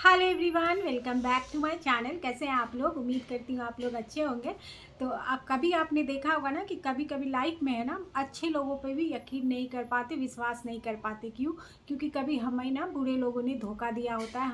Hello everyone, welcome back to my channel. कैसे हैं आप लोग? उम्मीद करती हूँ आप लोग अच्छे होंगे। तो आप कभी आपने देखा होगा ना कि कभी कभी लाइफ में है ना, अच्छे लोगों पे भी यकीन नहीं कर पाते, विश्वास नहीं कर पाते। क्यों? क्योंकि कभी हमें ना बुरे लोगों ने धोखा दिया होता है,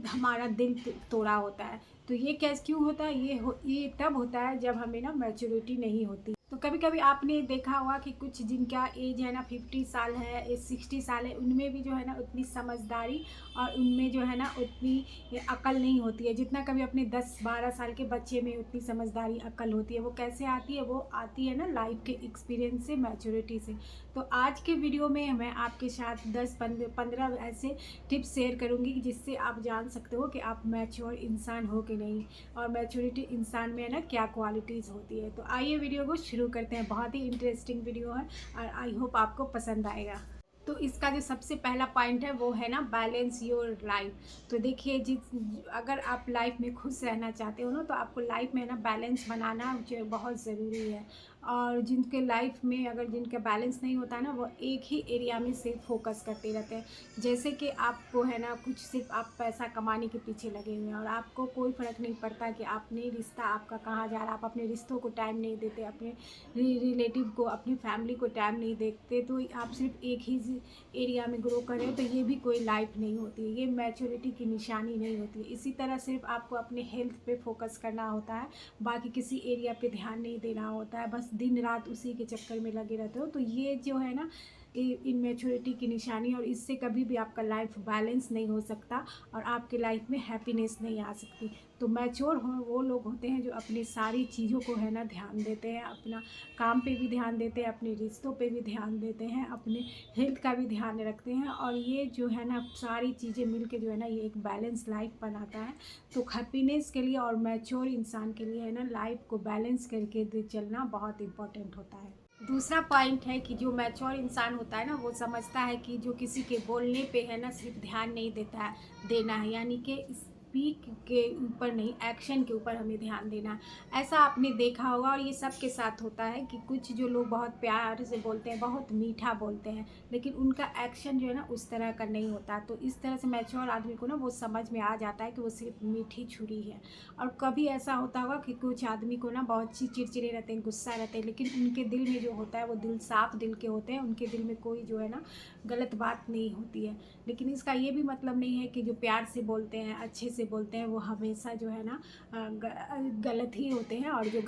हमारा दिल तोड़ा होता है। तो ये कैसे क्यों होता है? ये तब होता है जब हमें ना मैच्योरिटी नहीं होती। तो कभी कभी आपने देखा होगा कि कुछ जिनका एज है ना 50 साल है, 60 साल है, उनमें भी जो है ना उतनी समझदारी और उनमें जो है ना उतनी अकल नहीं होती है जितना कभी अपने 10-12 साल के बच्चे में उतनी समझदारी अकल होती है। वो कैसे आती है? वो आती है ना लाइफ के एक्सपीरियंस से, मैच्योरिटी से। तो आज के वीडियो में मैं आपके साथ 10-15 ऐसे टिप्स शेयर करूंगी जिससे आप जान सकते हो कि आप मैच्योर इंसान हो कि नहीं, और मैच्योरिटी इंसान में है ना क्या क्वालिटीज़ होती है। तो आइए वीडियो को शुरू करते हैं। बहुत ही इंटरेस्टिंग वीडियो है और आई होप आपको पसंद आएगा। तो इसका जो सबसे पहला पॉइंट है वो है ना बैलेंस योर लाइफ। तो देखिए, जिस अगर आप लाइफ में खुश रहना चाहते हो ना, तो आपको लाइफ में ना बैलेंस बनाना जो बहुत ज़रूरी है। और जिनके लाइफ में अगर जिनका बैलेंस नहीं होता है ना, वो एक ही एरिया में सिर्फ फोकस करते रहते हैं। जैसे कि आपको है ना कुछ सिर्फ आप पैसा कमाने के पीछे लगे हुए हैं और आपको कोई फ़र्क नहीं पड़ता कि आपने रिश्ता आपका कहाँ जा रहा है। आप अपने रिश्तों को टाइम नहीं देते, अपने रिलेटिव को, अपनी फैमिली को टाइम नहीं देते, तो आप सिर्फ एक ही एरिया में ग्रो कर रहे हो, तो ये भी कोई लाइफ नहीं होती है, ये मैच्योरिटी की निशानी नहीं होती है। इसी तरह सिर्फ आपको अपने हेल्थ पे फोकस करना होता है, बाकी किसी एरिया पे ध्यान नहीं देना होता है, बस दिन रात उसी के चक्कर में लगे रहते हो। तो ये जो है ना इनमेच्योरिटी की निशानी, और इससे कभी भी आपका लाइफ बैलेंस नहीं हो सकता और आपके लाइफ में हैप्पीनेस नहीं आ सकती। तो मैच्योर हो वो लोग होते हैं जो अपनी सारी चीज़ों को है ना ध्यान देते हैं, अपना काम पे भी ध्यान देते हैं, अपने रिश्तों पे भी ध्यान देते हैं, अपने हेल्थ का भी ध्यान रखते हैं। और ये जो है ना सारी चीज़ें मिल के जो है ना ये एक बैलेंस लाइफ बनाता है। तो हैप्पीनेस के लिए और मैच्योर इंसान के लिए है ना लाइफ को बैलेंस करके चलना बहुत इम्पोर्टेंट होता है। दूसरा पॉइंट है कि जो मैच्योर इंसान होता है ना, वो समझता है कि जो किसी के बोलने पे है ना सिर्फ ध्यान नहीं देना है, यानी कि स्पीक के ऊपर नहीं, एक्शन के ऊपर हमें ध्यान देना है। ऐसा आपने देखा होगा और ये सबके साथ होता है कि कुछ जो लोग बहुत प्यार से बोलते हैं, बहुत मीठा बोलते हैं, लेकिन उनका एक्शन जो है ना उस तरह का नहीं होता। तो इस तरह से मैच्योर आदमी को ना वो समझ में आ जाता है कि वो सिर्फ मीठी छुरी है। और कभी ऐसा होता होगा कि कुछ आदमी को ना बहुत चिड़चिड़े रहते हैं, गुस्सा रहते हैं, लेकिन उनके दिल में जो होता है वो दिल साफ दिल के होते हैं, उनके दिल में कोई जो है ना गलत बात नहीं होती है। लेकिन इसका ये भी मतलब नहीं है कि जो प्यार से बोलते हैं, अच्छे से बोलते हैं, वो हमेशा जो है ना गलत ही होते हैं, और जो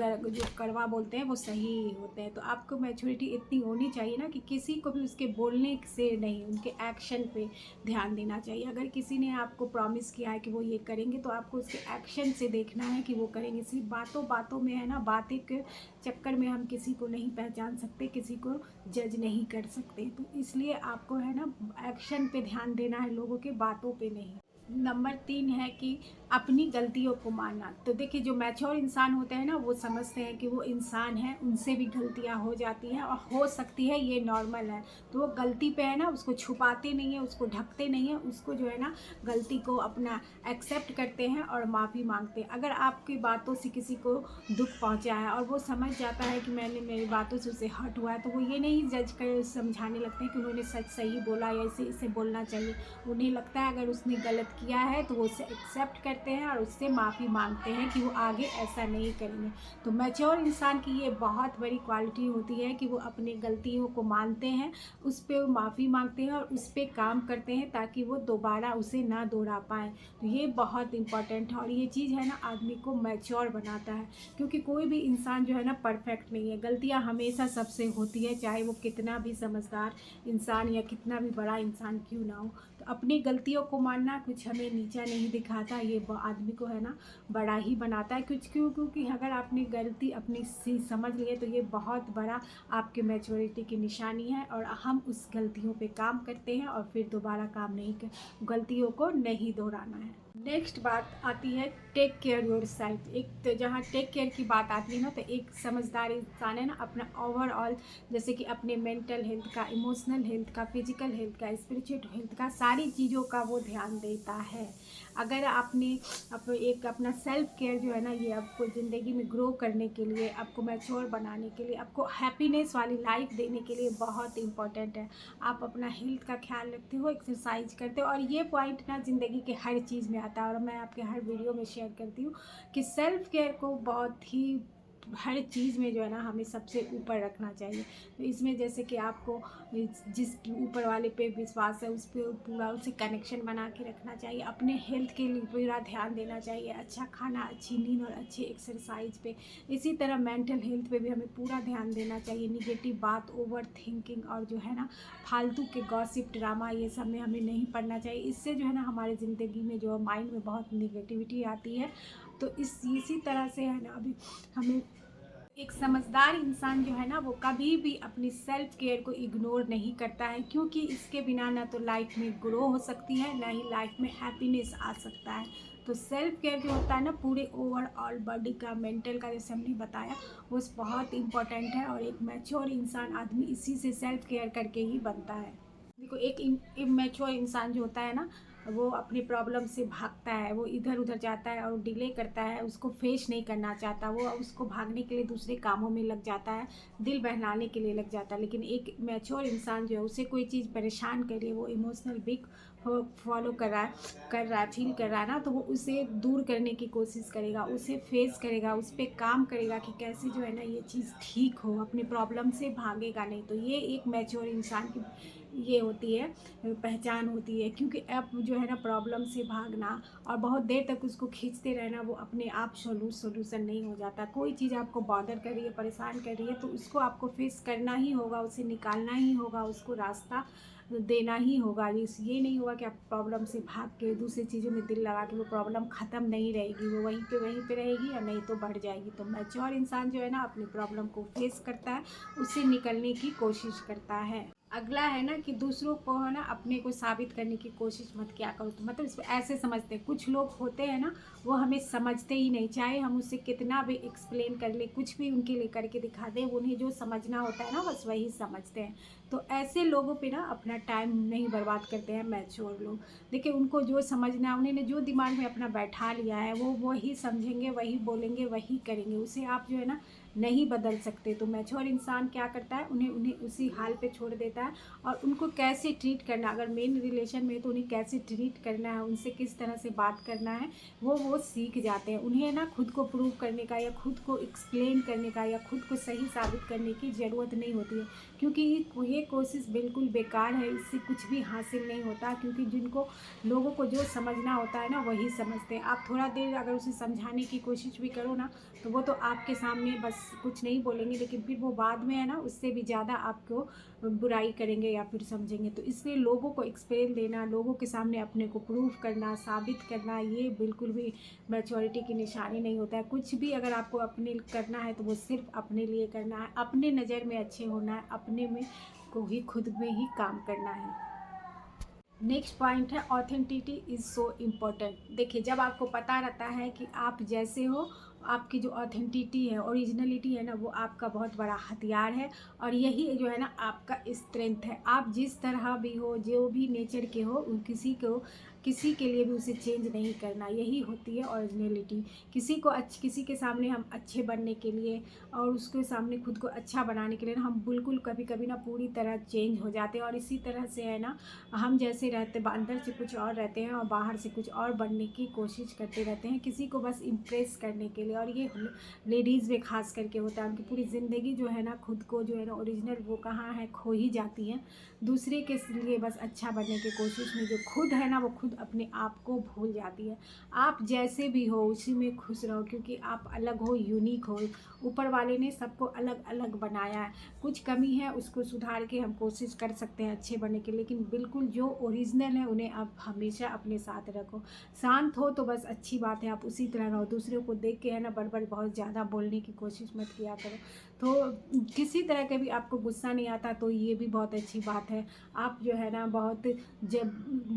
कड़वा बोलते हैं वो सही होते हैं। तो आपको मैच्योरिटी इतनी होनी चाहिए ना कि किसी को भी उसके बोलने से नहीं, उनके एक्शन पे ध्यान देना चाहिए। अगर किसी ने आपको प्रॉमिस किया है कि वो ये करेंगे, तो आपको उसके एक्शन से देखना है कि वो करेंगे। सिर्फ बातों बातों में है ना, बातें के चक्कर में हम किसी को नहीं पहचान सकते, किसी को जज नहीं कर सकते। तो इसलिए आपको है ना एक्शन पे ध्यान देना है, लोगों के बातों पे नहीं। नंबर 3 है कि अपनी गलतियों को मानना। तो देखिए, जो मैच्योर इंसान होते हैं ना, वो समझते हैं कि वो इंसान है, उनसे भी गलतियां हो जाती हैं और हो सकती है, ये नॉर्मल है। तो वो गलती पे है ना उसको छुपाते नहीं है, उसको ढकते नहीं है, उसको जो है ना गलती को अपना एक्सेप्ट करते हैं और माफ़ी मांगते हैं। अगर आपकी बातों से किसी को दुख पहुंचा है और वो समझ जाता है कि मैंने मेरी बातों से उसे हर्ट हुआ है, तो वो ये नहीं जज कर समझाने लगते हैं कि उन्होंने सच सही बोला या इसे बोलना चाहिए। उन्हें लगता है अगर उसने गलत किया है तो वो उसे एक्सेप्ट करते हैं और उससे माफ़ी मांगते हैं कि वो आगे ऐसा नहीं करेंगे। तो मैच्योर इंसान की ये बहुत बड़ी क्वालिटी होती है कि वो अपनी गलतियों को मानते हैं, उस पर माफ़ी मांगते हैं और उस पर काम करते हैं ताकि वो दोबारा उसे ना दोहरा पाएँ। तो ये बहुत इंपॉर्टेंट है और ये चीज़ है ना आदमी को मैच्योर बनाता है। क्योंकि कोई भी इंसान जो है ना परफेक्ट नहीं है, गलतियाँ हमेशा सबसे होती है, चाहे वो कितना भी समझदार इंसान या कितना भी बड़ा इंसान क्यों ना हो। तो अपनी गलतियों को मानना कुछ हमें नीचा नहीं दिखाता, ये आदमी को है ना बड़ा ही बनाता है। कुछ क्योंकि अगर आपने गलती अपनी समझ ली है, तो ये बहुत बड़ा आपके मैच्योरिटी की निशानी है, और हम उस गलतियों पे काम करते हैं और फिर दोबारा काम नहीं गलतियों को नहीं दोहराना है। नेक्स्ट बात आती है टेक केयर योर सेल्फ। एक तो जहाँ टेक केयर की बात आती है ना, तो एक समझदार इंसान है ना अपना ओवरऑल, जैसे कि अपने मेंटल हेल्थ का, इमोशनल हेल्थ का, फिजिकल हेल्थ का, स्पिरिचुअल हेल्थ का, सारी चीज़ों का वो ध्यान देता है। अगर आपने एक अपना सेल्फ केयर जो है ना, ये आपको ज़िंदगी में ग्रो करने के लिए, आपको मैच्योर बनाने के लिए, आपको हैप्पीनेस वाली लाइफ देने के लिए बहुत इंपॉर्टेंट है। आप अपना हेल्थ का ख्याल रखते हो, एक्सरसाइज करते हो, और ये पॉइंट ना ज़िंदगी के हर चीज़ में आता है और मैं आपके हर वीडियो में शेयर करती हूँ कि सेल्फ केयर को बहुत ही हर चीज़ में जो है ना हमें सबसे ऊपर रखना चाहिए। तो इसमें जैसे कि आपको जिस ऊपर वाले पे विश्वास है उस पर पूरा उससे कनेक्शन बना के रखना चाहिए। अपने हेल्थ के लिए पूरा ध्यान देना चाहिए, अच्छा खाना, अच्छी नींद और अच्छी एक्सरसाइज पे। इसी तरह मेंटल हेल्थ पे भी हमें पूरा ध्यान देना चाहिए। निगेटिव बात, ओवर थिंकिंग और जो है ना फालतू के गॉसिप, ड्रामा, ये सब में हमें नहीं पढ़ना चाहिए। इससे जो है ना हमारे ज़िंदगी में जो माइंड में बहुत निगेटिविटी आती है। तो इसी तरह से है ना अभी हमें एक समझदार इंसान जो है ना वो कभी भी अपनी सेल्फ केयर को इग्नोर नहीं करता है, क्योंकि इसके बिना ना तो लाइफ में ग्रो हो सकती है, ना ही लाइफ में हैप्पीनेस आ सकता है। तो सेल्फ केयर जो होता है ना पूरे ओवरऑल बॉडी का, मेंटल का, जैसे हमने बताया, वो बहुत इंपॉर्टेंट है। और एक मैच्योर इंसान आदमी इसी से सेल्फ केयर करके ही बनता है। देखो एक इमेच्योर इंसान जो होता है ना वो अपनी प्रॉब्लम से भागता है, वो इधर उधर जाता है और डिले करता है, उसको फेस नहीं करना चाहता, वो उसको भागने के लिए दूसरे कामों में लग जाता है, दिल बहलाने के लिए लग जाता है। लेकिन एक मैच्योर इंसान जो है उसे कोई चीज़ परेशान करे, वो इमोशनल बिग फॉलो कर रहा है, फील कर रहा है ना, तो वो उसे दूर करने की कोशिश करेगा, उसे फेस करेगा, उस पर काम करेगा कि कैसे जो है ना ये चीज़ ठीक हो, अपनी प्रॉब्लम से भागेगा नहीं। तो ये एक मैच्योर इंसान की ये होती है, पहचान होती है। क्योंकि अब जो है ना प्रॉब्लम से भागना और बहुत देर तक उसको खींचते रहना वो अपने आप सोल्यूशन नहीं हो जाता। कोई चीज़ आपको बॉदर कर रही है, परेशान कर रही है, तो उसको आपको फेस करना ही होगा, उसे निकालना ही होगा, उसको रास्ता देना ही होगा। ये नहीं होगा कि आप प्रॉब्लम से भाग के दूसरी चीज़ों में दिल लगा के वो प्रॉब्लम ख़त्म नहीं रहेगी, वो वहीं पे रहेगी और नहीं तो बढ़ जाएगी। तो मैच्योर इंसान जो है ना अपनी प्रॉब्लम को फेस करता है, उससे निकलने की कोशिश करता है। अगला है ना कि दूसरों को है ना अपने को साबित करने की कोशिश मत किया करो। तो मतलब इसमें ऐसे समझते हैं, कुछ लोग होते हैं ना वो हमें समझते ही नहीं, चाहे हम उससे कितना भी एक्सप्लेन कर ले, कुछ भी उनके लिए करके दिखा दें, उन्हें जो समझना होता है ना बस वही समझते हैं। तो ऐसे लोगों पे ना अपना टाइम नहीं बर्बाद करते हैं मैच्योर लोग। देखिए उनको जो समझना है, उन्होंने जो दिमाग में अपना बैठा लिया है वो वही समझेंगे, वही बोलेंगे, वही करेंगे, उसे आप जो है ना नहीं बदल सकते। तो मैच्योर इंसान क्या करता है, उन्हें उसी हाल पे छोड़ देता है। और उनको कैसे ट्रीट करना, अगर मेन रिलेशन में तो उन्हें कैसे ट्रीट करना है, उनसे किस तरह से बात करना है, वो सीख जाते हैं। उन्हें ना खुद को प्रूव करने का या खुद को एक्सप्लेन करने का या खुद को सही साबित करने की ज़रूरत नहीं होती है, क्योंकि ये कोशिश बिल्कुल बेकार है, इससे कुछ भी हासिल नहीं होता। क्योंकि जिनको लोगों को जो समझना होता है ना वही समझते हैं। आप थोड़ा देर अगर उसे समझाने की कोशिश भी करो ना तो वो तो आपके सामने बस कुछ नहीं बोलेंगे, लेकिन फिर वो बाद में है ना उससे भी ज़्यादा आपको बुराई करेंगे या फिर समझेंगे। तो इसलिए लोगों को एक्सप्लेन देना, लोगों के सामने अपने को प्रूव करना, साबित करना, ये बिल्कुल भी मैच्योरिटी की निशानी नहीं होता है। कुछ भी अगर आपको अपने करना है तो वो सिर्फ अपने लिए करना है, अपने नज़र में अच्छे होना है, अपने में को ही खुद में ही काम करना है। नेक्स्ट पॉइंट है ऑथेंटिटी इज़ सो इम्पोर्टेंट। देखिए जब आपको पता रहता है कि आप जैसे हो, आपकी जो ऑथेंटिटी है, ओरिजिनलिटी है ना, वो आपका बहुत बड़ा हथियार है और यही जो है ना आपका स्ट्रेंथ है। आप जिस तरह भी हो, जो भी नेचर के हो, किसी के लिए भी उसे चेंज नहीं करना, यही होती है ओरिजिनलिटी। किसी के सामने हम अच्छे बनने के लिए और उसके सामने खुद को अच्छा बनाने के लिए ना हम बिल्कुल कभी कभी ना पूरी तरह चेंज हो जाते हैं। और इसी तरह से है ना हम जैसे रहते अंदर से कुछ और रहते हैं और बाहर से कुछ और बनने की कोशिश करते रहते हैं, किसी को बस इम्प्रेस करने के लिए। और ये लेडीज़ में खास करके होता है, उनकी पूरी ज़िंदगी जो है ना खुद को जो है ना ओरिजिनल वो कहाँ है खो ही जाती हैं दूसरे के लिए बस अच्छा बनने की कोशिश में। जो खुद है ना वो खुद अपने आप को भूल जाती है। आप जैसे भी हो उसी में खुश रहो, क्योंकि आप अलग हो, यूनिक हो। ऊपर वाले ने सबको अलग अलग बनाया है, कुछ कमी है उसको सुधार के हम कोशिश कर सकते हैं अच्छे बनने की, लेकिन बिल्कुल जो ओरिजिनल है उन्हें आप हमेशा अपने साथ रखो। शांत हो तो बस अच्छी बात है, आप उसी तरह रहो, दूसरों को देख के है ना बड़बड़ बहुत ज़्यादा बोलने की कोशिश मत किया करो। तो किसी तरह का भी आपको गुस्सा नहीं आता तो ये भी बहुत अच्छी बात है। आप जो है ना बहुत जब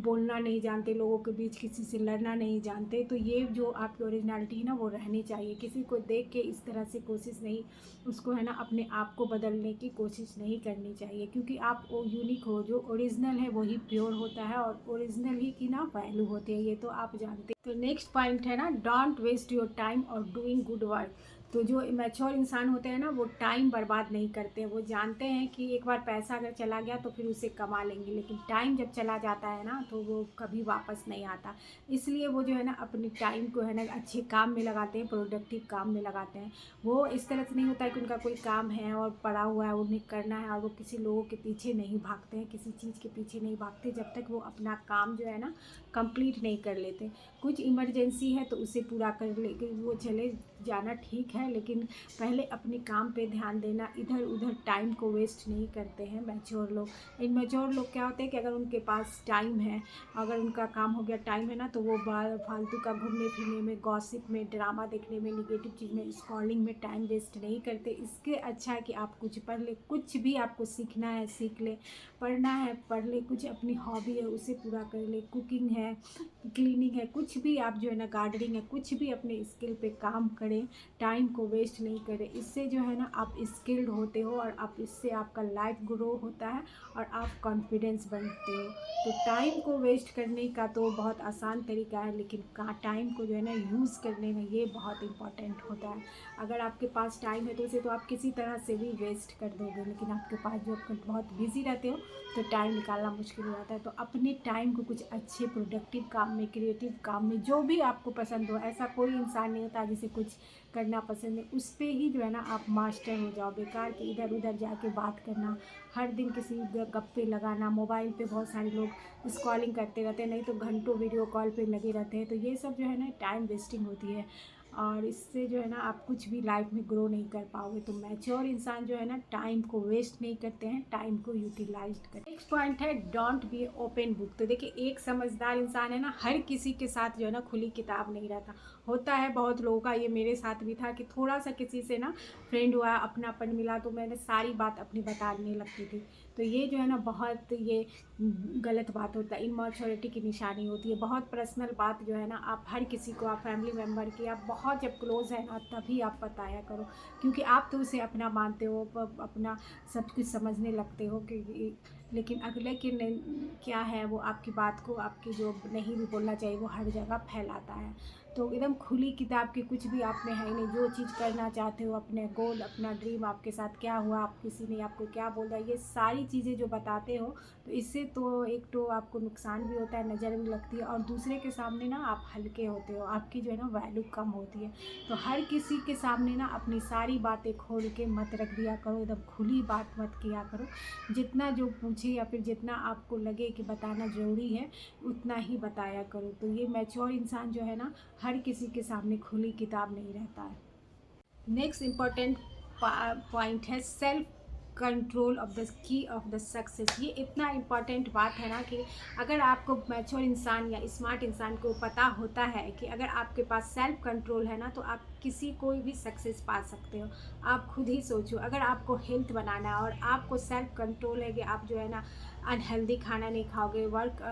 बोलना नहीं जानते जानते लोगों के बीच, किसी से लड़ना नहीं जानते। तो ये जो आपकी ओरिजिनलिटी है ना वो रहनी चाहिए। किसी को देख के इस तरह से कोशिश नहीं, उसको है ना अपने आप को बदलने की कोशिश नहीं करनी चाहिए, क्योंकि आप वो यूनिक हो। जो ओरिजिनल है वही प्योर होता है और ओरिजिनल ही की ना वैल्यू होती है, ये तो आप जानते हैं। तो नेक्स्ट पॉइंट है ना, डोंट वेस्ट योर टाइम और डूइंग गुड वर्क। तो जो मैच्योर इंसान होते हैं ना वो टाइम बर्बाद नहीं करते हैं। वो जानते हैं कि एक बार पैसा अगर चला गया तो फिर उसे कमा लेंगे, लेकिन टाइम जब चला जाता है ना तो वो कभी वापस नहीं आता। इसलिए वो जो है ना अपनी टाइम को है ना अच्छे काम में लगाते हैं, प्रोडक्टिव काम में लगाते हैं। वो इस तरह से नहीं होता है कि उनका कोई काम है और पड़ा हुआ है उन्हें करना है, और वो किसी लोगों के पीछे नहीं भागते हैं, किसी चीज़ के पीछे नहीं भागते जब तक वो अपना काम जो है ना कंप्लीट नहीं कर लेते। कुछ इमरजेंसी है तो उसे पूरा कर ले वो चले जाना ठीक है, लेकिन पहले अपने काम पे ध्यान देना, इधर उधर टाइम को वेस्ट नहीं करते हैं मैच्योर लोग। इनमेच्योर लोग क्या होते हैं कि अगर उनके पास टाइम है, अगर उनका काम हो गया, टाइम है ना, तो वो फालतू का घूमने फिरने में, गॉसिप में, ड्रामा देखने में, निगेटिव चीज़ में, स्क्रॉलिंग में टाइम वेस्ट नहीं करते। इसके अच्छा है कि आप कुछ पढ़ ले, कुछ भी आपको सीखना है सीख ले, पढ़ना है पढ़ ले, कुछ अपनी हॉबी है उसे पूरा कर ले, कुकिंग है, क्लीनिंग है, कुछ भी आप जो है ना, गार्डनिंग है, कुछ भी अपने स्किल पे काम करें, टाइम को वेस्ट नहीं करें। इससे जो है ना आप स्किल्ड होते हो और आप इससे आपका लाइफ ग्रो होता है और आप कॉन्फिडेंस बनते हो। तो टाइम को वेस्ट करने का तो बहुत आसान तरीका है, लेकिन टाइम को जो है ना यूज़ करने में ये बहुत इंपॉर्टेंट होता है। अगर आपके पास टाइम है तो उसे तो आप किसी तरह से भी वेस्ट कर दोगे, लेकिन आपके पास जो बहुत बिजी रहते हो तो टाइम निकालना मुश्किल हो जाता है। तो अपने टाइम को कुछ अच्छे प्रोडक्टिव काम में, क्रिएटिव काम में, जो भी आपको पसंद हो, ऐसा कोई इंसान नहीं होता जिसे कुछ करना पसंद है, उस पर ही जो है ना आप मास्टर हो जाओ। बेकार के इधर उधर जाके बात करना, हर दिन किसी गप्पे लगाना, मोबाइल पे बहुत सारे लोग स्क्रॉलिंग करते रहते हैं, नहीं तो घंटों वीडियो कॉल पे लगे रहते हैं। तो ये सब जो है ना टाइम वेस्टिंग होती है और इससे जो है ना आप कुछ भी लाइफ में ग्रो नहीं कर पाओगे। तो मैच्योर इंसान जो है ना टाइम को वेस्ट नहीं करते हैं, टाइम को यूटिलाइज करते हैं। नेक्स्ट पॉइंट है डोंट बी ओपन बुक। तो देखिए एक समझदार इंसान है ना हर किसी के साथ जो है ना खुली किताब नहीं रहता। होता है बहुत लोगों का, ये मेरे साथ भी था कि थोड़ा सा किसी से ना फ्रेंड हुआ, अपनापन मिला तो मैंने सारी बात अपनी बताने लगती थी। तो ये जो है ना बहुत ये गलत बात होता है, इमैच्योरिटी की निशानी होती है। बहुत पर्सनल बात जो है ना आप हर किसी को, आप फैमिली मेम्बर की, आप बहुत जब क्लोज है ना तभी आप बताया करो, क्योंकि आप तो उसे अपना मानते हो, अपना सब कुछ समझने लगते हो कि, लेकिन अगले के क्या है वो आपकी बात को, आपकी जो नहीं भी बोलना चाहिए वो हर जगह फैलाता है। तो एकदम खुली किताब की कुछ भी आप में है नहीं। जो चीज़ करना चाहते हो, अपने गोल, अपना ड्रीम, आपके साथ क्या हुआ, आप किसी ने आपको क्या बोला, ये सारी चीज़ें जो बताते हो, तो इससे तो एक तो आपको नुकसान भी होता है, नज़र भी लगती है, और दूसरे के सामने ना आप हल्के होते हो, आपकी जो है ना वैल्यू कम होती है। तो हर किसी के सामने ना अपनी सारी बातें खोल के मत रख दिया करो, एकदम खुली बात मत किया करो। जितना जो पूछे या फिर जितना आपको लगे कि बताना ज़रूरी है उतना ही बताया करो। तो ये मैच्योर इंसान जो है ना हर किसी के सामने खुली किताब नहीं रहता है। नेक्स्ट इम्पॉर्टेंट पॉइंट है self control of the key of the success. ये इतना इम्पॉर्टेंट बात है ना कि अगर आपको मैच्योर इंसान या स्मार्ट इंसान को पता होता है कि अगर आपके पास सेल्फ कंट्रोल है ना तो आप किसी कोई भी सक्सेस पा सकते हो। आप खुद ही सोचो, अगर आपको हेल्थ बनाना है और आपको सेल्फ कंट्रोल है कि आप जो है ना अनहेल्दी खाना नहीं खाओगे, वर्क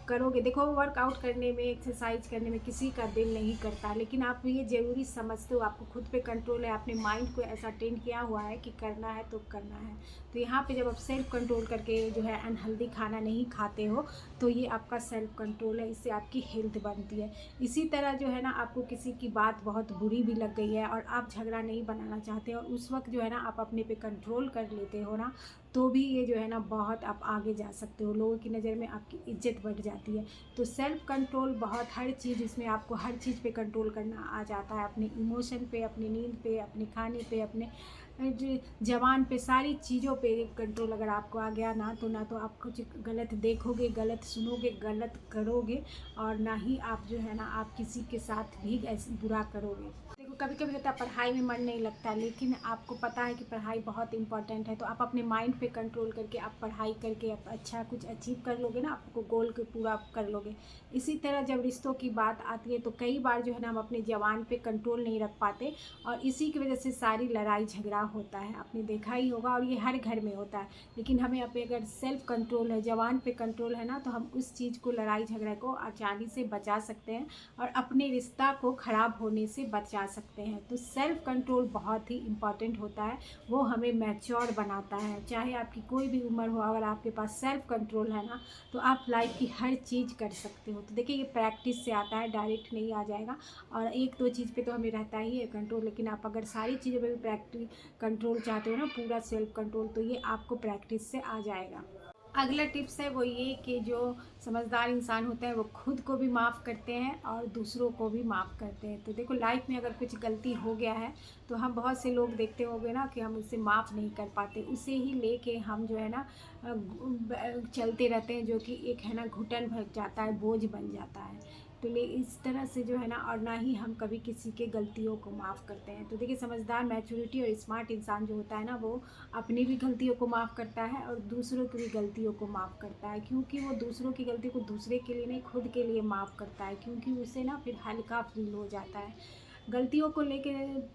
करोगे। देखो वर्कआउट करने में, एक्सरसाइज करने में किसी का दिल नहीं करता, लेकिन आप ये ज़रूरी समझते हो, आपको खुद पे कंट्रोल है, आपने माइंड को ऐसा ट्रेन किया हुआ है कि करना है तो करना है। तो यहाँ पे जब आप सेल्फ कंट्रोल करके जो है अनहेल्दी खाना नहीं खाते हो तो ये आपका सेल्फ कंट्रोल है, इससे आपकी हेल्थ बनती है। इसी तरह जो है ना आपको किसी की बात बहुत बुरी भी लग गई है और आप झगड़ा नहीं बनाना चाहते और उस वक्त जो है ना आप अपने पे कंट्रोल कर लेते हो ना, तो भी ये जो है ना बहुत आप आगे जा सकते हो, लोगों की नज़र में आपकी इज्जत बढ़ जाती है। तो सेल्फ कंट्रोल बहुत, हर चीज़ इसमें आपको हर चीज़ पे कंट्रोल करना आ जाता है, अपने इमोशन पे, अपनी नींद पे, अपने खाने पे, अपने जवान पे, सारी चीज़ों पे कंट्रोल अगर आपको आ गया ना तो आप कुछ गलत देखोगे, गलत सुनोगे, गलत करोगे और ना ही आप जो है ना आप किसी के साथ भी ऐसे बुरा करोगे। देखो कभी कभी होता है पढ़ाई में मन नहीं लगता, लेकिन आपको पता है कि पढ़ाई बहुत इंपॉर्टेंट है, तो आप अपने माइंड पे कंट्रोल करके आप पढ़ाई करके आप अच्छा कुछ अचीव कर लोगे ना, आपको गोल को पूरा कर लोगे। इसी तरह जब रिश्तों की बात आती है तो कई बार जो है ना हम अपने ज़बान पे कंट्रोल नहीं रख पाते, और इसी की वजह से सारी लड़ाई झगड़ा होता है। आपने देखा ही होगा, और ये हर घर में होता है। लेकिन हमें अपने अगर सेल्फ कंट्रोल है, ज़बान पे कंट्रोल है ना, तो हम उस चीज़ को, लड़ाई झगड़ा को आसानी से बचा सकते हैं और अपने रिश्ता को ख़राब होने से बचा सकते हैं। तो सेल्फ कंट्रोल बहुत ही इम्पॉर्टेंट होता है, वो हमें मैच्योर बनाता है। चाहे आपकी कोई भी उम्र हो, अगर आपके पास सेल्फ कंट्रोल है ना, तो आप लाइफ की हर चीज़ कर सकते हो। तो देखिए, ये प्रैक्टिस से आता है, डायरेक्ट नहीं आ जाएगा। और एक दो चीज़ पे तो हमें रहता ही है कंट्रोल, लेकिन आप अगर सारी चीज़ों पे भी प्रैक्टिस कंट्रोल चाहते हो ना, पूरा सेल्फ कंट्रोल, तो ये आपको प्रैक्टिस से आ जाएगा। अगला टिप्स है वो ये कि जो समझदार इंसान होते हैं वो खुद को भी माफ़ करते हैं और दूसरों को भी माफ़ करते हैं। तो देखो, लाइफ में अगर कुछ गलती हो गया है तो हम बहुत से लोग देखते होंगे ना कि हम उससे माफ़ नहीं कर पाते, उसे ही लेके हम जो है ना चलते रहते हैं, जो कि एक है ना घुटन भर जाता है, बोझ बन जाता है। तो ले इस तरह से जो है ना, और ना ही हम कभी किसी के गलतियों को माफ़ करते हैं। तो देखिए, समझदार, मैच्योरिटी और स्मार्ट इंसान जो होता है ना, वो अपनी भी गलतियों को माफ़ करता है और दूसरों की भी गलतियों को माफ़ करता है, क्योंकि वो दूसरों की गलती को दूसरे के लिए नहीं, खुद के लिए माफ़ करता है, क्योंकि उसे ना फिर हल्का फील हो जाता है। गलतियों को लेके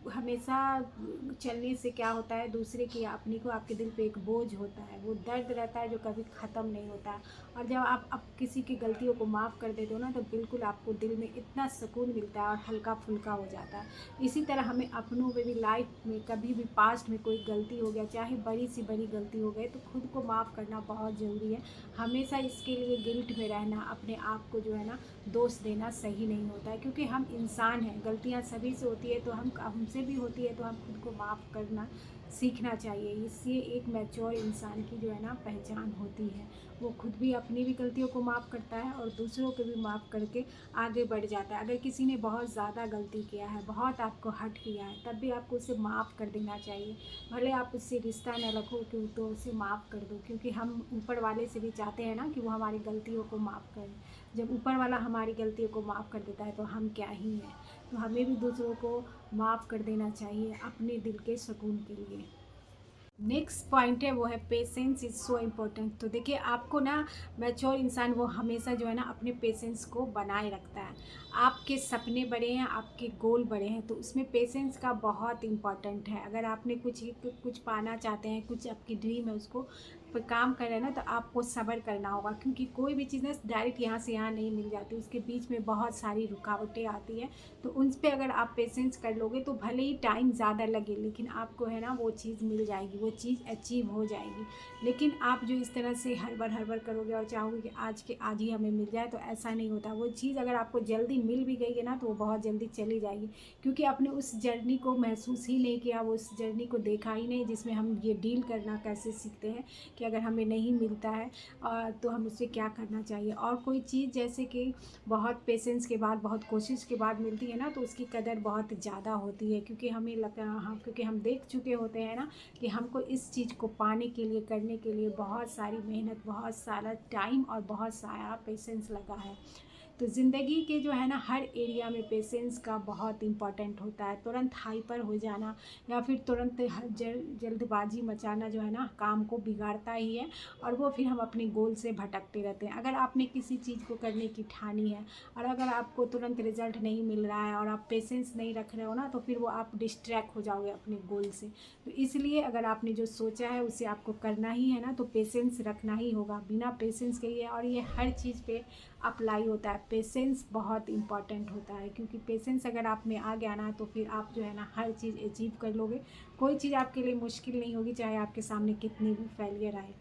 हमेशा चलने से क्या होता है, दूसरे की या अपनी को आपके दिल पे एक बोझ होता है, वो दर्द रहता है जो कभी ख़त्म नहीं होता है। और जब आप किसी की गलतियों को माफ़ कर देते हो ना, तो बिल्कुल आपको दिल में इतना सुकून मिलता है और हल्का फुल्का हो जाता है। इसी तरह हमें अपनों में भी, लाइफ में कभी भी पास्ट में कोई गलती हो गया, चाहे बड़ी सी बड़ी गलती हो गई, तो खुद को माफ़ करना बहुत ज़रूरी है। हमेशा इसके लिए गिल्ट में रहना, अपने आप को जो है ना दोष देना सही नहीं होता है, क्योंकि हम इंसान हैं, गलतियां सभी से होती है, तो हमसे भी होती है, तो हम खुद को माफ़ करना सीखना चाहिए। इससे एक मैच्योर इंसान की जो है ना पहचान होती है, वो खुद भी अपनी भी गलतियों को माफ़ करता है और दूसरों को भी माफ़ करके आगे बढ़ जाता है। अगर किसी ने बहुत ज़्यादा गलती किया है, बहुत आपको हर्ट किया है, तब भी आपको उसे माफ़ कर देना चाहिए। भले आप उससे रिश्ता न रखो क्यों, तो उसे माफ़ कर दो, क्योंकि हम ऊपर वाले से भी चाहते हैं ना कि वो हमारी गलतियों को माफ़ करें। जब ऊपर वाला हमारी गलतियों को माफ़ कर देता है तो हम क्या ही हैं। तो हमें भी दूसरों को माफ़ कर देना चाहिए अपने दिल के सुकून के लिए। नेक्स्ट पॉइंट है वो है पेशेंस इज़ सो इम्पोर्टेंट। तो देखिए, आपको ना मैच्योर इंसान वो हमेशा जो है ना अपने पेशेंस को बनाए रखता है। आपके सपने बड़े हैं, आपके गोल बड़े हैं, तो उसमें पेशेंस का बहुत इम्पोर्टेंट है। अगर आपने कुछ पाना चाहते हैं, कुछ आपकी ड्रीम है, उसको पर काम कर रहे हैं ना, तो आपको सब्र करना होगा, क्योंकि कोई भी चीज़ ना डायरेक्ट यहाँ से यहाँ नहीं मिल जाती, उसके बीच में बहुत सारी रुकावटें आती हैं। तो उन पे अगर आप पेशेंस कर लोगे तो भले ही टाइम ज़्यादा लगे, लेकिन आपको है ना वो चीज़ मिल जाएगी, वो चीज़ अचीव हो जाएगी। लेकिन आप जो इस तरह से हड़बड़ करोगे और चाहोगे कि आज के आज ही हमें मिल जाए, तो ऐसा नहीं होता। वो चीज़ अगर आपको जल्दी मिल भी गई है ना, तो वो बहुत जल्दी चली जाएगी, क्योंकि आपने उस जर्नी को महसूस ही नहीं किया, वो उस जर्नी को देखा ही नहीं, जिसमें हम ये डील करना कैसे सीखते हैं कि अगर हमें नहीं मिलता है तो हम उससे क्या करना चाहिए। और कोई चीज़ जैसे कि बहुत पेशेंस के बाद, बहुत कोशिश के बाद मिलती है ना, तो उसकी कदर बहुत ज़्यादा होती है, क्योंकि हमें लगता है, हाँ, क्योंकि हम देख चुके होते हैं ना कि हमको इस चीज़ को पाने के लिए, करने के लिए बहुत सारी मेहनत, बहुत सारा टाइम और बहुत सारा पेशेंस लगा है। तो ज़िंदगी के जो है ना हर एरिया में पेशेंस का बहुत इम्पॉर्टेंट होता है। तुरंत हाइपर हो जाना या फिर तुरंत जल्दबाजी मचाना जो है ना काम को बिगाड़ता ही है, और वो फिर हम अपने गोल से भटकते रहते हैं। अगर आपने किसी चीज़ को करने की ठानी है और अगर आपको तुरंत रिजल्ट नहीं मिल रहा है और आप पेशेंस नहीं रख रहे हो ना, तो फिर वो आप डिस्ट्रैक्ट हो जाओगे अपने गोल से। तो इसलिए अगर आपने जो सोचा है उसे आपको करना ही है ना, तो पेशेंस रखना ही होगा। बिना पेशेंस के ये, और ये हर चीज़ पे अप्लाई होता है, पेशेंस बहुत इंपॉर्टेंट होता है, क्योंकि पेशेंस अगर आप में आ गया ना, तो फिर आप जो है ना हर चीज़ अचीव कर लोगे। कोई चीज़ आपके लिए मुश्किल नहीं होगी, चाहे आपके सामने कितनी भी फेलियर आए।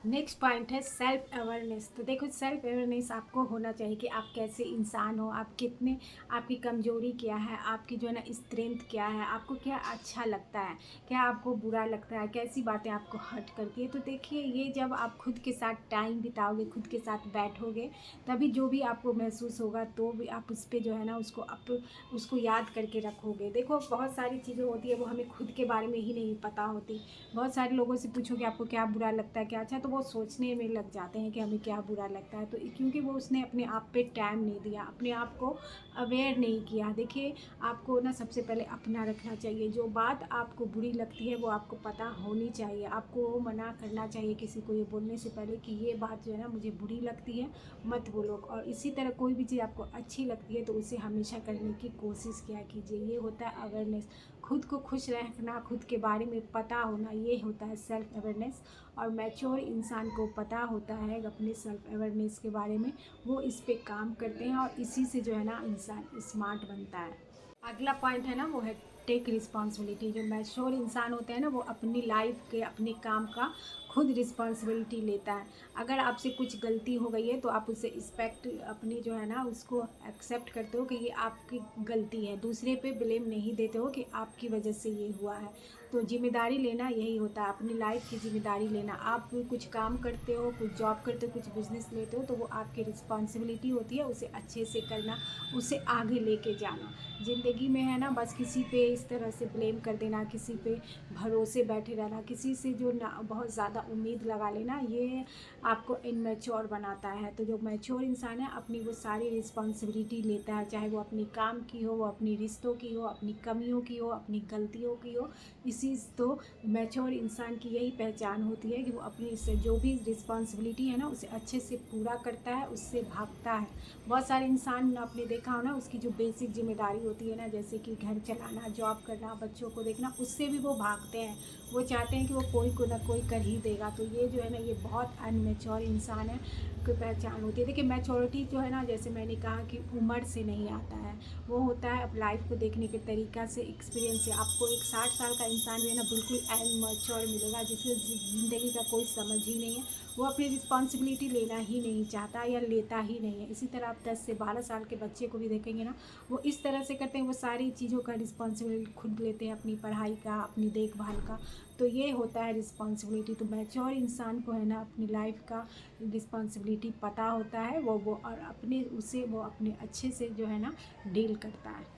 नेक्स्ट पॉइंट है सेल्फ अवेयरनेस। तो देखो, सेल्फ अवेयरनेस आपको होना चाहिए कि आप कैसे इंसान हो, आप कितने, आपकी कमजोरी क्या है, आपकी जो है ना स्ट्रेंथ क्या है, आपको क्या अच्छा लगता है, क्या आपको बुरा लगता है, कैसी बातें आपको हर्ट करती है। तो देखिए, ये जब आप खुद के साथ टाइम बिताओगे, खुद के साथ बैठोगे, तभी जो भी आपको महसूस होगा, तो भी आप उस पर जो है ना उसको याद करके रखोगे। देखो, बहुत सारी चीज़ें होती है वो हमें खुद के बारे में ही नहीं पता होती। बहुत सारे लोगों से पूछोगे आपको क्या बुरा लगता है, क्या अच्छा, तो वो सोचने में लग जाते हैं कि हमें क्या बुरा लगता है। तो क्योंकि वो उसने अपने आप पे टाइम नहीं दिया, अपने आप को अवेयर नहीं किया। देखिए, आपको ना सबसे पहले अपना रखना चाहिए। जो बात आपको बुरी लगती है वो आपको पता होनी चाहिए। आपको मना करना चाहिए किसी को ये बोलने से पहले कि ये बात जो है ना मुझे बुरी लगती है, मत बोलो। और इसी तरह कोई भी चीज़ आपको अच्छी लगती है तो उसे हमेशा करने की कोशिश किया कीजिए। ये होता है अवेयरनेस। खुद को खुश रखना, खुद के बारे में पता होना, ये होता है सेल्फ अवेयरनेस। और मैच्योर इंसान को पता होता है अपने सेल्फ अवेयरनेस के बारे में, वो इस पे काम करते हैं और इसी से जो है ना इंसान स्मार्ट बनता है। अगला पॉइंट है ना वो है टेक रिस्पॉन्सिबिलिटी। जो मैच्योर इंसान होते हैं ना वो अपनी लाइफ के, अपने काम का खुद रिस्पॉन्सिबिलिटी लेता है। अगर आपसे कुछ गलती हो गई है तो आप उसे रिस्पेक्ट अपनी जो है ना उसको एक्सेप्ट करते हो कि ये आपकी गलती है। दूसरे पे ब्लेम नहीं देते हो कि आपकी वजह से ये हुआ है। तो जिम्मेदारी लेना यही होता है, अपनी लाइफ की जिम्मेदारी लेना। आप कुछ काम करते हो, कुछ जॉब करते हो, कुछ बिजनेस लेते हो तो वो आपकी रिस्पॉन्सिबिलिटी होती है, उसे अच्छे से करना, उसे आगे लेके जाना। ज़िंदगी में है ना बस किसी पे इस तरह से ब्लेम कर देना, किसी पे भरोसे बैठे रहना, किसी से जो ना बहुत ज़्यादा उम्मीद लगा लेना, ये आपको इनमेच्योर बनाता है। तो जो मैच्योर इंसान है अपनी वो सारी रिस्पॉन्सिबिलिटी लेता है, चाहे वो अपनी काम की हो, वो अपनी रिश्तों की हो, अपनी कमियों की हो, अपनी गलतियों की हो। इसी तो मैच्योर इंसान की यही पहचान होती है कि वो अपनी से जो भी रिस्पॉन्सिबिलिटी है ना उसे अच्छे से पूरा करता है, उससे भागता है। बहुत सारे इंसान आपने देखा हो ना, उसकी जो बेसिक जिम्मेदारी होती है ना, जैसे कि घर चलाना, जॉब करना, बच्चों को देखना, उससे भी वो भागते हैं। वो चाहते हैं कि वो कोई को ना कोई कर ही देगा। तो ये जो है ना ये बहुत अनमेच्योर इंसान है की पहचान होती है। देखिए, मैच्योरिटी जो है ना, जैसे मैंने कहा कि उम्र से नहीं आता है, वो होता है अब लाइफ को देखने के तरीका से, एक्सपीरियंस से। आपको एक 60 साल का इंसान भी है ना बिल्कुल अनमैच्योर मिलेगा, जिसको ज़िंदगी का कोई समझ ही नहीं है, वो अपनी रिस्पॉन्सिबिलिटी लेना ही नहीं चाहता या लेता ही नहीं है। इसी तरह आप 10 से 12 साल के बच्चे को भी देखेंगे ना, वो इस तरह से करते हैं, वो सारी चीज़ों का रिस्पॉन्सिबिलिटी खुद लेते हैं, अपनी पढ़ाई का, अपनी देखभाल का। तो ये होता है रिस्पॉन्सिबिलिटी। तो मैच्योर इंसान को है ना अपनी लाइफ का रिस्पॉन्सिबिलिटी पता होता है, वो और अपने उसे वो अपने अच्छे से जो है ना डील करता है।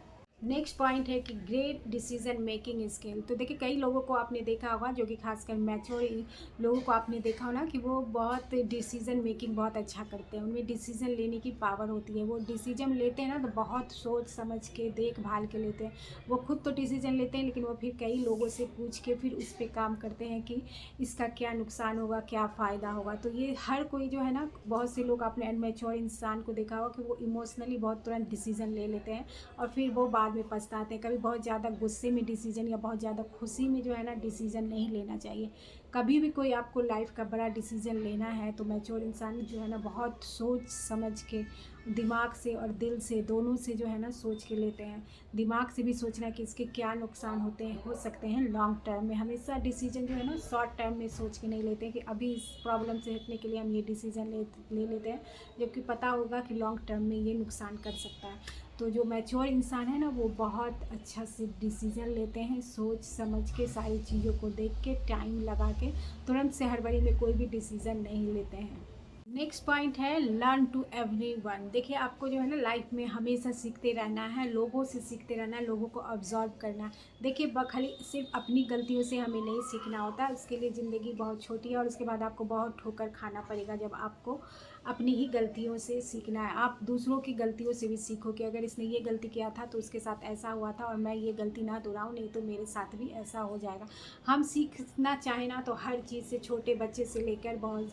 नेक्स्ट पॉइंट है कि ग्रेट डिसीजन मेकिंग स्किल। तो देखिए, कई लोगों को आपने देखा होगा जो कि खासकर मैच्योर लोगों को आपने देखा हो ना कि वो बहुत डिसीजन मेकिंग बहुत अच्छा करते हैं, उनमें डिसीजन लेने की पावर होती है। वो डिसीजन लेते हैं ना तो बहुत सोच समझ के, देखभाल के लेते हैं। वो खुद तो डिसीजन लेते हैं लेकिन वो फिर कई लोगों से पूछ के फिर उस पर काम करते हैं कि इसका क्या नुकसान होगा, क्या फ़ायदा होगा। तो ये हर कोई जो है ना, बहुत से लोग आपने अनमेच्योर इंसान को देखा होगा कि वो इमोशनली बहुत तुरंत डिसीजन ले लेते हैं और फिर वो बाद में पछताते हैं। कभी बहुत ज़्यादा गुस्से में डिसीजन या बहुत ज़्यादा खुशी में जो है ना डिसीजन नहीं लेना चाहिए। कभी भी कोई आपको लाइफ का बड़ा डिसीजन लेना है तो मैच्योर इंसान जो है ना बहुत सोच समझ के, दिमाग से और दिल से, दोनों से जो है ना सोच के लेते हैं। दिमाग से भी सोचना कि इसके क्या नुकसान होते हैं, हो सकते हैं लॉन्ग टर्म में। हमेशा डिसीजन जो है ना शॉर्ट टर्म में सोच के नहीं लेते हैं कि अभी इस प्रॉब्लम से हटने के लिए हम ये डिसीजन ले लेते हैं, जबकि पता होगा कि लॉन्ग टर्म में ये नुकसान कर सकता है। तो जो मैच्योर इंसान है ना वो बहुत अच्छा से डिसीज़न लेते हैं, सोच समझ के, सारी चीज़ों को देख के, टाइम लगा के, तुरंत से हड़बड़ी में कोई भी डिसीज़न नहीं लेते हैं। नेक्स्ट पॉइंट है लर्न टू एवरीवन। देखिए, आपको जो है ना लाइफ में हमेशा सीखते रहना है, लोगों से सीखते रहना है, लोगों को ऑब्जर्व करना है। देखिए, खाली सिर्फ अपनी गलतियों से हमें नहीं सीखना होता, उसके लिए ज़िंदगी बहुत छोटी है और उसके बाद आपको बहुत ठोकर खाना पड़ेगा जब आपको अपनी ही गलतियों से सीखना है। आप दूसरों की गलतियों से भी सीखो कि अगर इसने ये गलती किया था तो उसके साथ ऐसा हुआ था और मैं ये गलती ना दोहराऊँ, नहीं तो मेरे साथ भी ऐसा हो जाएगा। हम सीखना चाहें ना तो हर चीज़ से, छोटे बच्चे से लेकर बहुत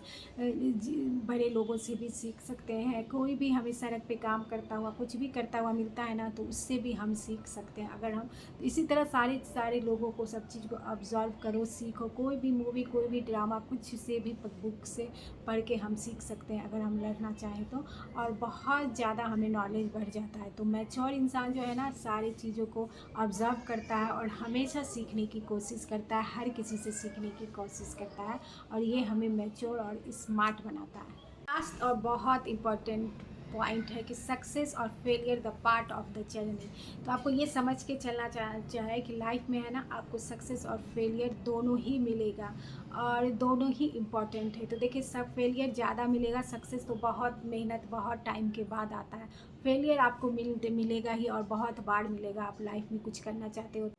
बड़े लोगों से भी सीख सकते हैं। कोई भी हमें सड़क पे काम करता हुआ, कुछ भी करता हुआ मिलता है ना तो उससे भी हम सीख सकते हैं। अगर हम तो इसी तरह सारे लोगों को, सब चीज़ को ऑब्जर्व करो, सीखो। कोई भी मूवी, कोई भी ड्रामा, कुछ से भी बुक से पढ़ के हम सीख सकते हैं अगर हम लड़ना चाहें तो, और बहुत ज़्यादा हमें नॉलेज बढ़ जाता है। तो मैच्योर इंसान जो है ना सारी चीज़ों को ऑब्जर्व करता है और हमेशा सीखने की कोशिश करता है, हर किसी से सीखने की कोशिश करता है और ये हमें मैच्योर और स्मार्ट बनाता है। लास्ट और बहुत इम्पॉर्टेंट पॉइंट है कि सक्सेस और failure the part of the journey. तो आपको ये समझ के चलना चाहिए कि लाइफ में है ना आपको सक्सेस और फेलियर दोनों ही मिलेगा और दोनों ही इम्पॉर्टेंट है। तो देखिए, सब फेलियर ज़्यादा मिलेगा, सक्सेस तो बहुत मेहनत, बहुत टाइम के बाद आता है। फेलियर आपको मिलेगा ही और बहुत बार मिलेगा, आप लाइफ में कुछ करना चाहते हो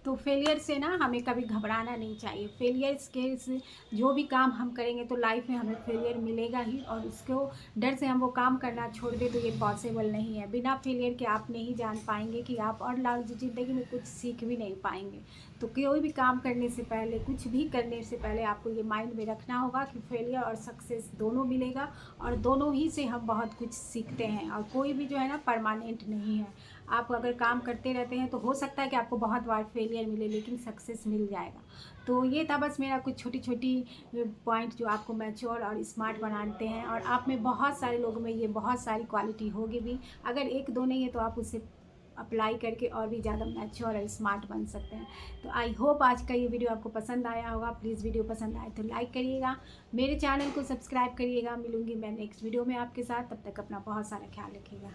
तो फेलियर से ना हमें कभी घबराना नहीं चाहिए। फेलियर्स के से जो भी काम हम करेंगे तो लाइफ में हमें फेलियर मिलेगा ही, और उसको डर से हम वो काम करना छोड़ दें तो ये पॉसिबल नहीं है। बिना फेलियर के आप नहीं जान पाएंगे कि आप और ज़िंदगी में कुछ सीख भी नहीं पाएंगे। तो कोई भी काम करने से पहले, कुछ भी करने से पहले आपको ये माइंड में रखना होगा कि फेलियर और सक्सेस दोनों मिलेगा, और दोनों ही से हम बहुत कुछ सीखते हैं। और कोई भी जो है ना परमानेंट नहीं है। आप अगर काम करते रहते हैं तो हो सकता है कि आपको बहुत बार फेलियर मिले, लेकिन सक्सेस मिल जाएगा। तो ये था बस मेरा कुछ छोटी छोटी पॉइंट जो आपको मैच्योर और स्मार्ट बनाते हैं। और आप में बहुत सारे लोगों में ये बहुत सारी क्वालिटी होगी भी, अगर एक दो नहीं है तो आप उसे अप्लाई करके और भी ज़्यादा मैच्योर और स्मार्ट बन सकते हैं। तो आई होप आज का ये वीडियो आपको पसंद आया होगा। प्लीज़ वीडियो पसंद आए तो लाइक करिएगा, मेरे चैनल को सब्सक्राइब करिएगा। मिलूंगी मैं नेक्स्ट वीडियो में आपके साथ, तब तक अपना बहुत सारा ख्याल रखिएगा।